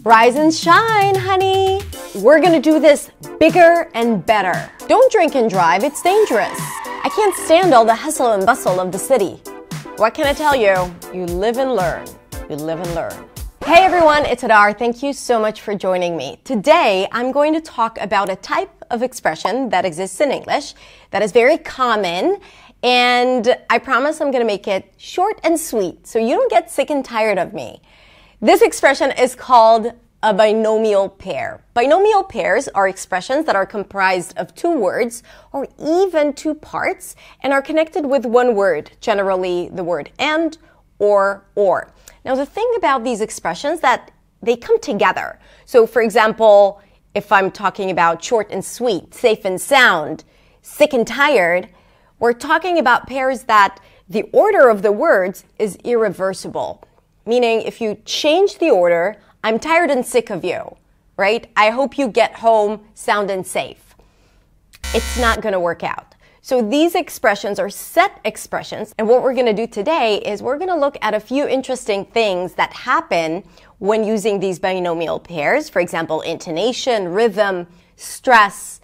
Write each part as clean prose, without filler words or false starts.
Rise and shine, honey. We're gonna do this bigger and better. Don't drink and drive, it's dangerous. I can't stand all the hustle and bustle of the city. What can I tell you? You live and learn. You live and learn. Hey everyone, it's Hadar. Thank you so much for joining me. Today, I'm going to talk about a type of expression that exists in English that is very common, and I promise I'm gonna make it short and sweet so you don't get sick and tired of me. This expression is called a binomial pair. Binomial pairs are expressions that are comprised of two words or even two parts and are connected with one word, generally the word and or. Now the thing about these expressions that they come together. So for example, if I'm talking about short and sweet, safe and sound, sick and tired, we're talking about pairs that the order of the words is irreversible. Meaning if you change the order, I'm tired and sick of you, right? I hope you get home sound and safe. It's not going to work out. So these expressions are set expressions, and what we're going to do today is we're going to look at a few interesting things that happen when using these binomial pairs. For example, intonation, rhythm, stress,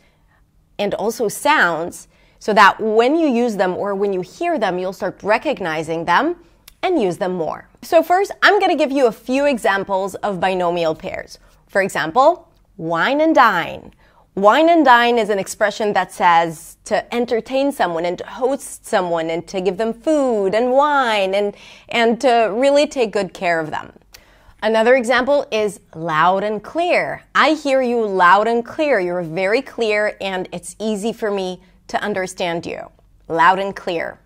and also sounds, so that when you use them or when you hear them, you'll start recognizing them and use them more. So first, I'm going to give you a few examples of binomial pairs. For example, wine and dine. Wine and dine is an expression that says to entertain someone and to host someone and to give them food and wine and to really take good care of them. Another example is loud and clear. I hear you loud and clear. You're very clear and it's easy for me to understand you. Loud and clear.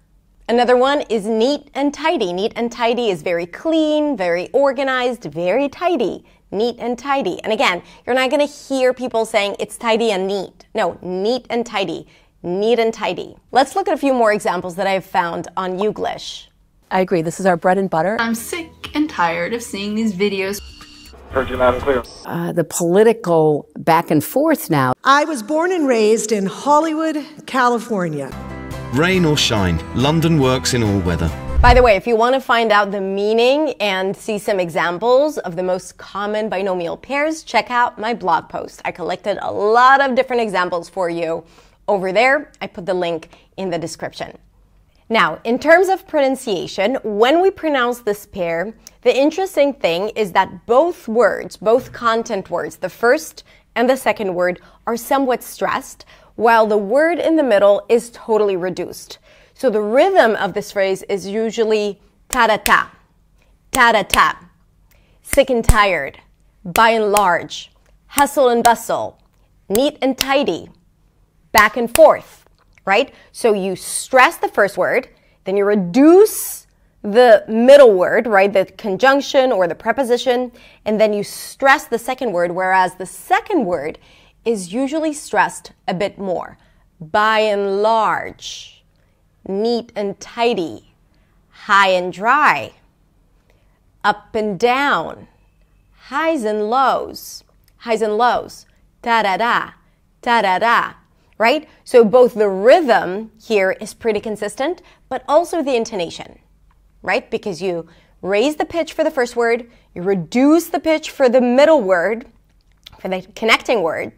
Another one is neat and tidy. Neat and tidy is very clean, very organized, very tidy. Neat and tidy. And again, you're not going to hear people saying it's tidy and neat. No, neat and tidy. Neat and tidy. Let's look at a few more examples that I've found on Youglish. I agree. This is our bread and butter. I'm sick and tired of seeing these videos. Heard you loud and clear. The political back and forth now. I was born and raised in Hollywood, California. Rain or shine, London works in all weather. By the way, if you want to find out the meaning and see some examples of the most common binomial pairs, check out my blog post. I collected a lot of different examples for you over there. I put the link in the description. Now, in terms of pronunciation, when we pronounce this pair, the interesting thing is that both words, both content words, the first and the second word, are somewhat stressed, while the word in the middle is totally reduced. So the rhythm of this phrase is usually ta-da-ta, ta-da-ta, sick and tired, by and large, hustle and bustle, neat and tidy, back and forth, right? So you stress the first word, then you reduce the middle word, right? The conjunction or the preposition, and then you stress the second word, whereas the second word is usually stressed a bit more. By and large, neat and tidy, high and dry, up and down, highs and lows, ta-da-da, ta-da-da, right? So both the rhythm here is pretty consistent, but also the intonation, right? Because you raise the pitch for the first word, you reduce the pitch for the middle word, for the connecting word,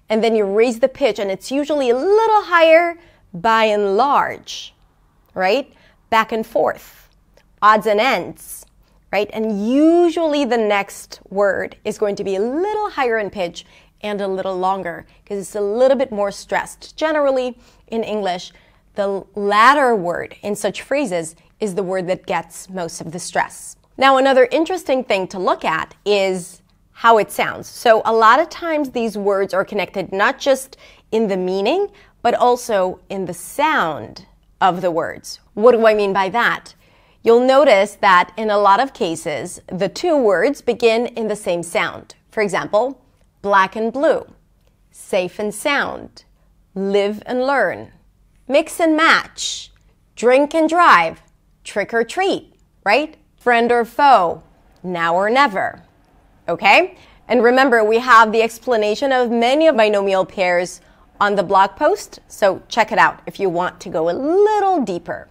and then you raise the pitch, and it's usually a little higher by and large, right? Back and forth, odds and ends, right? And usually the next word is going to be a little higher in pitch and a little longer because it's a little bit more stressed. Generally, in English, the latter word in such phrases is the word that gets most of the stress. Now, another interesting thing to look at is how it sounds. So a lot of times these words are connected not just in the meaning, but also in the sound of the words. What do I mean by that? You'll notice that in a lot of cases, the two words begin in the same sound. For example, black and blue, safe and sound, live and learn, mix and match, drink and drive, trick or treat, right? Friend or foe, now or never. Okay? And remember, we have the explanation of many of binomial pairs on the blog post, so check it out if you want to go a little deeper.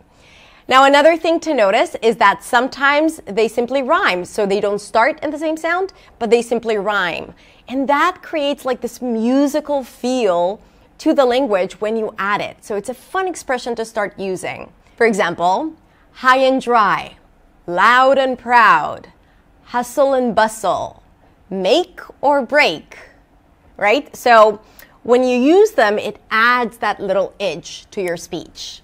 Now, another thing to notice is that sometimes they simply rhyme. So they don't start in the same sound, but they simply rhyme. And that creates like this musical feel to the language when you add it. So it's a fun expression to start using. For example, high and dry, loud and proud, hustle and bustle, make or break, right? So when you use them, it adds that little edge to your speech.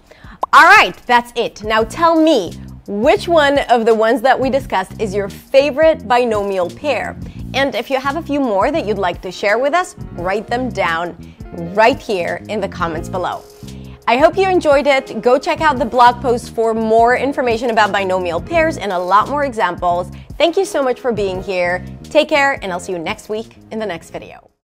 All right, that's it. Now tell me, which one of the ones that we discussed is your favorite binomial pair? And if you have a few more that you'd like to share with us, write them down right here in the comments below. I hope you enjoyed it. Go check out the blog post for more information about binomial pairs and a lot more examples. Thank you so much for being here. Take care, and I'll see you next week in the next video.